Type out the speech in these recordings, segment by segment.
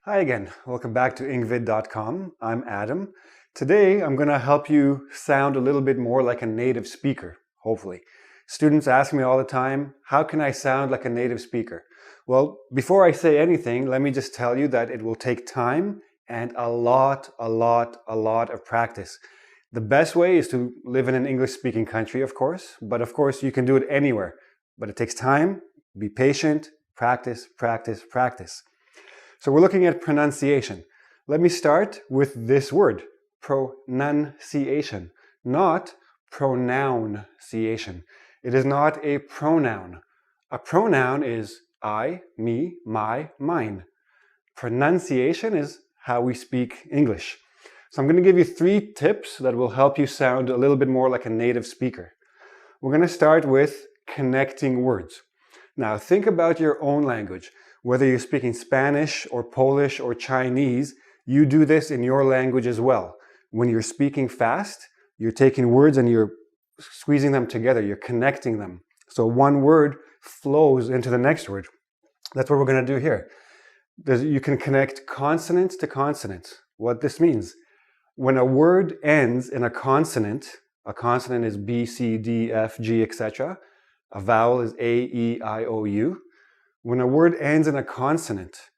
Hi again, welcome back to Engvid.com. I'm Adam. Today I'm going to help you sound a little bit more like a native speaker, hopefully. Students ask me all the time, how can I sound like a native speaker? Well, before I say anything, let me just tell you that it will take time and a lot of practice. The best way is to live in an English-speaking country, of course, but of course you can do it anywhere. But it takes time, be patient, practice. So we're looking at pronunciation. Let me start with this word, pronunciation, not pronunciation. It is not a pronoun. A pronoun is I, me, my, mine. Pronunciation is how we speak English. So I'm going to give you 3 tips that will help you sound a little bit more like a native speaker. We're going to start with connecting words. Now think about your own language. Whether you're speaking Spanish or Polish or Chinese, you do this in your language as well. When you're speaking fast, you're taking words and you're squeezing them together, you're connecting them. So one word flows into the next word. That's what we're going to do here. You can connect consonants to consonants. What this means, when a word ends in a consonant is B, C, D, F, G, etc. A vowel is A, E, I, O, U. When a word ends in a consonant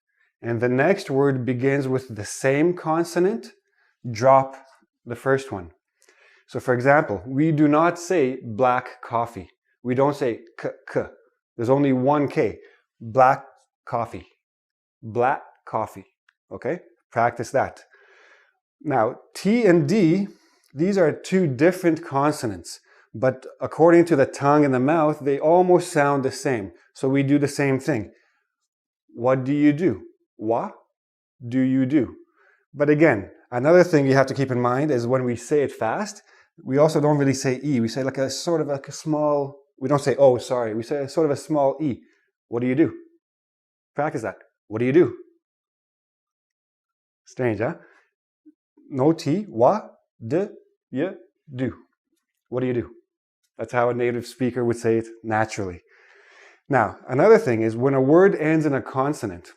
and the next word begins with the same consonant, drop the first one. So for example, we do not say black coffee. We don't say k. There's only one K. Black coffee. Black coffee. Okay? Practice that. Now, T and D, these are 2 different consonants. But according to the tongue and the mouth, they almost sound the same. So we do the same thing. What do you do? What do you do? But again, another thing you have to keep in mind is when we say it fast, we also don't really say E. We say like a sort of like a small, we don't say, oh, sorry. We say sort of a small E. What do you do? Practice that. What do you do? Strange, huh? No T. What do you do? What do you do? That's how a native speaker would say it naturally. Now, another thing is when a word ends in a consonant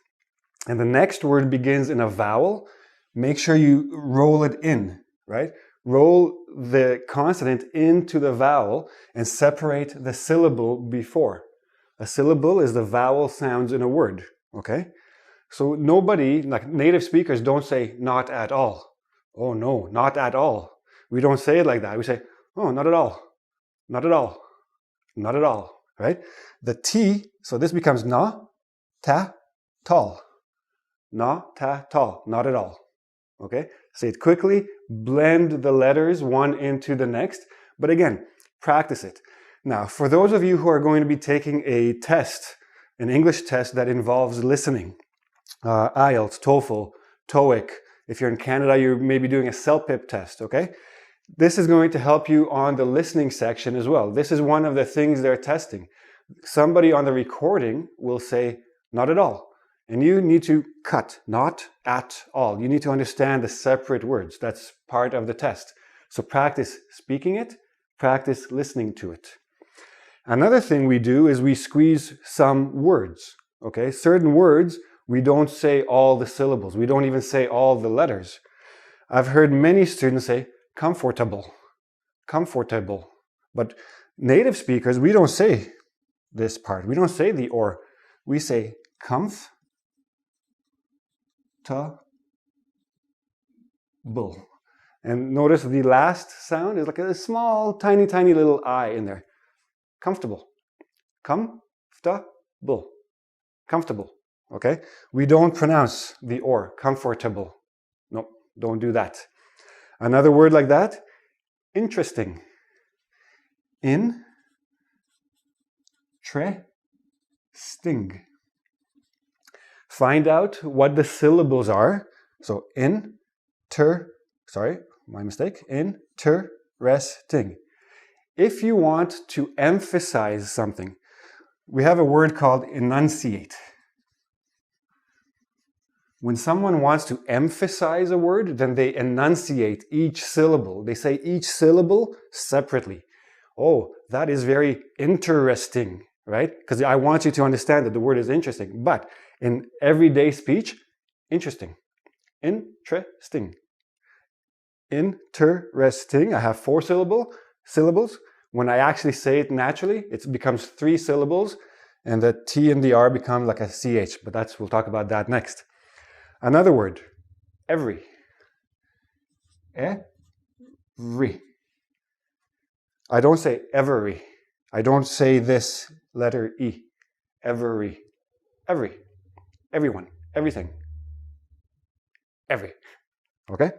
and the next word begins in a vowel, make sure you roll it in, right? Roll the consonant into the vowel and separate the syllable before. A syllable is the vowel sounds in a word, okay? So nobody, like native speakers, don't say not at all. Oh no, not at all. We don't say it like that. We say, oh, not at all. Not at all. Not at all, right? The T, so this becomes na, ta, tall. Na, ta, tall. Not at all. Okay? Say it quickly, blend the letters one into the next, but again, practice it. Now, for those of you who are going to be taking a test, an English test that involves listening, IELTS, TOEFL, TOEIC, if you're in Canada, you're maybe doing a CELPIP test, okay? This is going to help you on the listening section as well. This is one of the things they're testing. Somebody on the recording will say, not at all. And you need to cut, not at all. You need to understand the separate words. That's part of the test. So practice speaking it, practice listening to it. Another thing we do is we squeeze some words, okay? Certain words, we don't say all the syllables. We don't even say all the letters. I've heard many students say, comfortable, comfortable. But native speakers, we don't say this part. We don't say the or. We say comf, ta, bull. And notice the last sound is like a small, tiny little I in there. Comfortable. Comfortable. Comfortable. Okay? We don't pronounce the or. Comfortable. No, don't do that. Another word like that, interesting. Sting. Find out what the syllables are. So interesting. If you want to emphasize something, we have a word called enunciate. When someone wants to emphasize a word, then they enunciate each syllable. They say each syllable separately. Oh, that is very interesting, right? Because I want you to understand that the word is interesting. But in everyday speech, Interesting. Interesting. Interesting. I have 4 syllables. When I actually say it naturally, it becomes 3 syllables, and the T and the R become like a CH, but we'll talk about that next. Another word, every. Every. I don't say every. I don't say this letter E. Every. Every. Everyone. Everything. Every. Okay?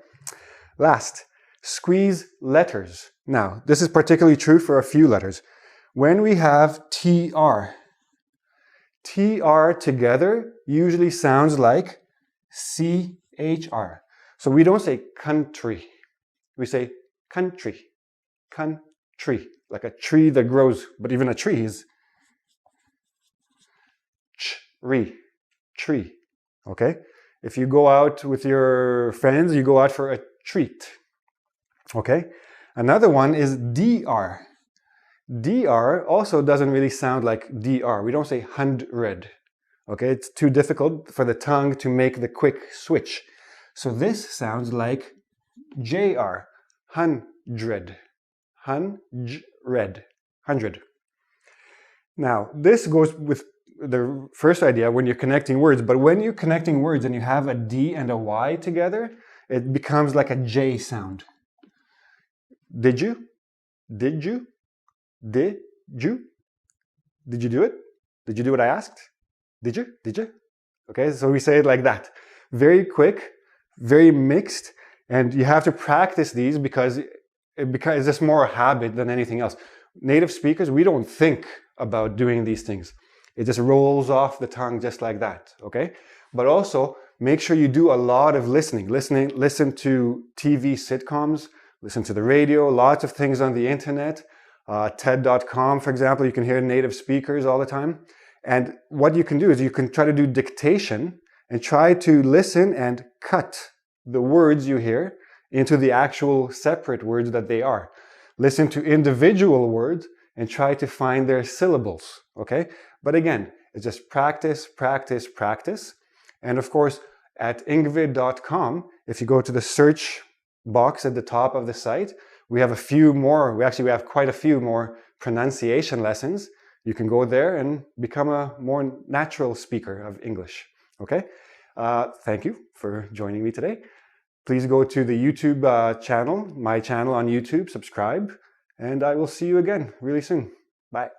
Last, squeeze letters. Now, this is particularly true for a few letters. When we have TR, TR together usually sounds like CHR. So we don't say country. We say country. Country. Like a tree that grows, but even a tree is tree. Okay? If you go out with your friends, you go out for a treat. Okay? Another one is DR. DR also doesn't really sound like DR. We don't say 100. Okay? It's too difficult for the tongue to make the quick switch. So this sounds like JR. 100. 100. Now, this goes with the first idea when you're connecting words, but when you're connecting words and you have a D and a Y together, it becomes like a J sound. Did you? Did you? Did you? Did you do it? Did you do what I asked? Did you? Did you? Okay, so we say it like that. Very quick, very mixed, and you have to practice these because it's just more a habit than anything else. Native speakers, we don't think about doing these things. It just rolls off the tongue just like that, okay? But also, make sure you do a lot of listening. Listen to TV sitcoms, listen to the radio, lots of things on the internet. TED.com, for example, you can hear native speakers all the time. And what you can do is you can try to do dictation and try to listen and cut the words you hear into the actual separate words that they are. Listen to individual words and try to find their syllables, okay? But again, it's just practice, practice, practice. And of course, at ingvid.com, if you go to the search box at the top of the site, we have a few more, we have quite a few more pronunciation lessons. You can go there and become a more natural speaker of English, okay? Thank you for joining me today. Please go to the YouTube channel, my channel on YouTube, subscribe, and I will see you again really soon. Bye.